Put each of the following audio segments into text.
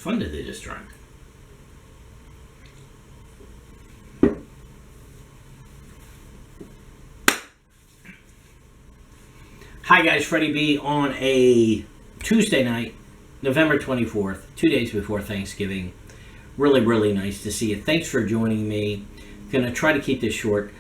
fun did they just drink? Hi guys, Freddie B on a Tuesday night, November 24th, 2 days before Thanksgiving. Really, really nice to see you. Thanks for joining me. Going to try to keep this short.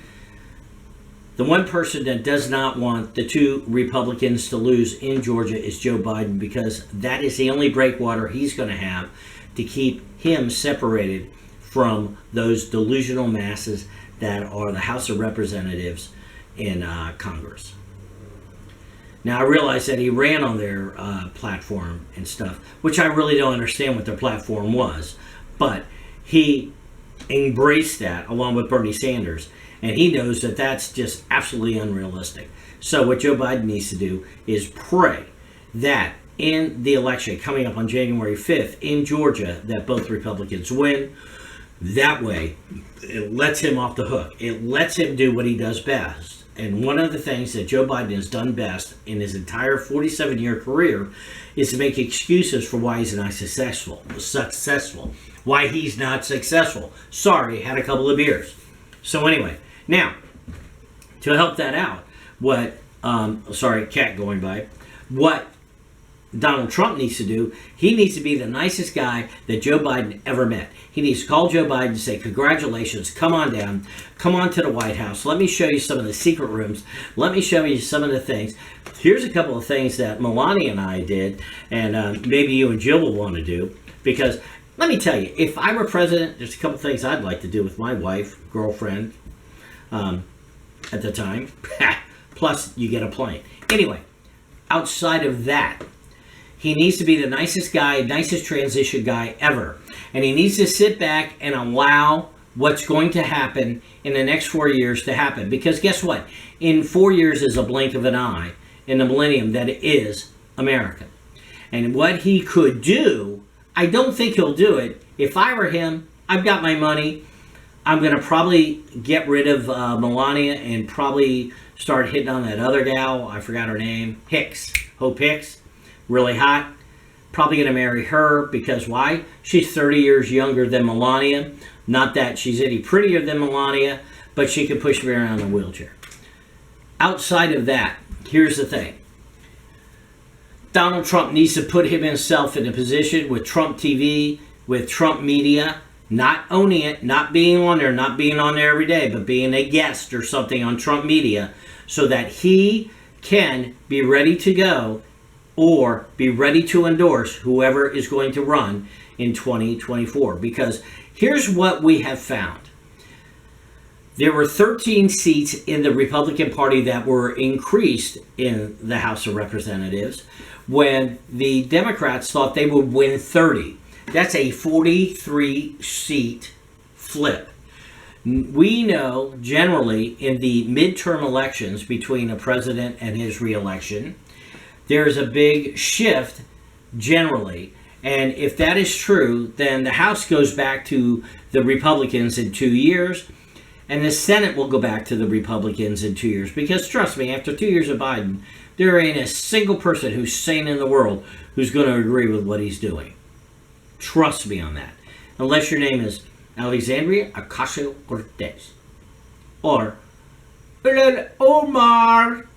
The one person that does not want the two Republicans to lose in Georgia is Joe Biden, because that is the only breakwater he's going to have to keep him separated from those delusional masses that are the House of Representatives in Congress. Now, I realize that he ran on their platform and stuff, which I really don't understand what their platform was, but he embraced that along with Bernie Sanders, and he knows that that's just absolutely unrealistic. So what Joe Biden needs to do is pray that in the election coming up on January 5th in Georgia, that both Republicans win. That way, it lets him off the hook. It lets him do what he does best. And one of the things that Joe Biden has done best in his entire 47-year career is to make excuses for why he's not successful. Why he's not successful. Sorry, had a couple of beers. So anyway, now, to help that out, cat going by, what Donald Trump needs to do, he needs to be the nicest guy that Joe Biden ever met. He needs to call Joe Biden and say, congratulations, come on down, come on to the White House, let me show you some of the secret rooms, let me show you some of the things. Here's a couple of things that Melania and I did, and maybe you and Jill will want to do, because let me tell you, if I were president, there's a couple of things I'd like to do with my wife, girlfriend, at the time. Plus, you get a plane. Anyway, outside of that, he needs to be the nicest guy, nicest transition guy ever. And he needs to sit back and allow what's going to happen in the next 4 years to happen. Because guess what? In 4 years is a blink of an eye in the millennium that is America. And what he could do, I don't think he'll do it. If I were him, I've got my money. I'm going to probably get rid of Melania and probably start hitting on that other gal. I forgot her name. Hope Hicks. Really hot. Probably going to marry her because why? She's 30 years younger than Melania. Not that she's any prettier than Melania, but she can push me around in a wheelchair. Outside of that, here's the thing. Donald Trump needs to put himself in a position with Trump TV, with Trump media, not owning it, not being on there every day, but being a guest or something on Trump media so that he can be ready to go or be ready to endorse whoever is going to run in 2024. Because here's what we have found. There were 13 seats in the Republican Party that were increased in the House of Representatives when the Democrats thought they would win 30. That's a 43-seat flip. We know generally in the midterm elections between a president and his reelection, there's a big shift generally. And if that is true, then the House goes back to the Republicans in 2 years, and the Senate will go back to the Republicans in 2 years. Because trust me, after 2 years of Biden, there ain't a single person who's sane in the world who's going to agree with what he's doing. Trust me on that. Unless your name is Alexandria Ocasio-Cortez. Or Omar,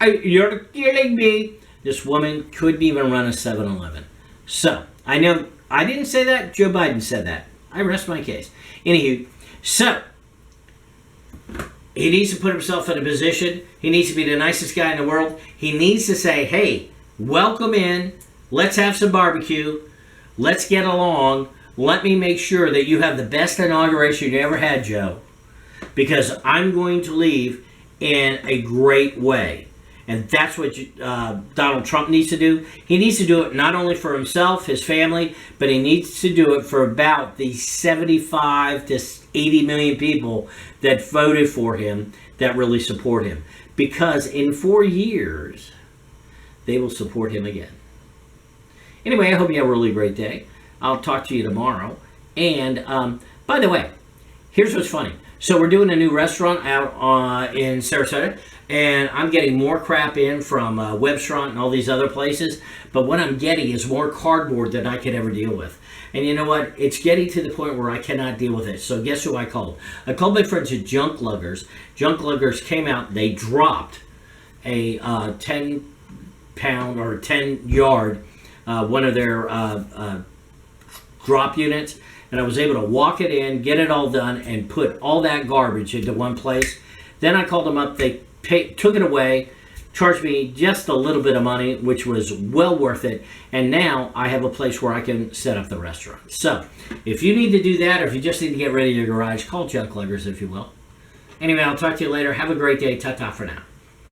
you're killing me. This woman couldn't even run a 7-Eleven. So, I know, I didn't say that. Joe Biden said that. I rest my case. Anywho, so, he needs to put himself in a position. He needs to be the nicest guy in the world. He needs to say, hey, welcome in. Let's have some barbecue. Let's get along. Let me make sure that you have the best inauguration you ever had, Joe. Because I'm going to leave in a great way. And that's what Donald Trump needs to do. He needs to do it not only for himself, his family, but he needs to do it for about the 75 to 80 million people that voted for him, that really support him. Because in 4 years, they will support him again. Anyway, I hope you have a really great day. I'll talk to you tomorrow. And by the way, here's what's funny. So we're doing a new restaurant out in Sarasota, and I'm getting more crap in from Webstront and all these other places. But what I'm getting is more cardboard than I could ever deal with. And you know what? It's getting to the point where I cannot deal with it. So guess who I called? I called my friends at Junk Luggers. Junk Luggers came out. They dropped a 10-pound or 10-yard one of their drop units, and I was able to walk it in, get it all done, and put all that garbage into one place. Then I called them up. They took it away, charged me just a little bit of money, which was well worth it. And now I have a place where I can set up the restaurant. So if you need to do that, or if you just need to get rid of your garage, call Junk Luggers, if you will. Anyway, I'll talk to you later. Have a great day. Ta-ta for now.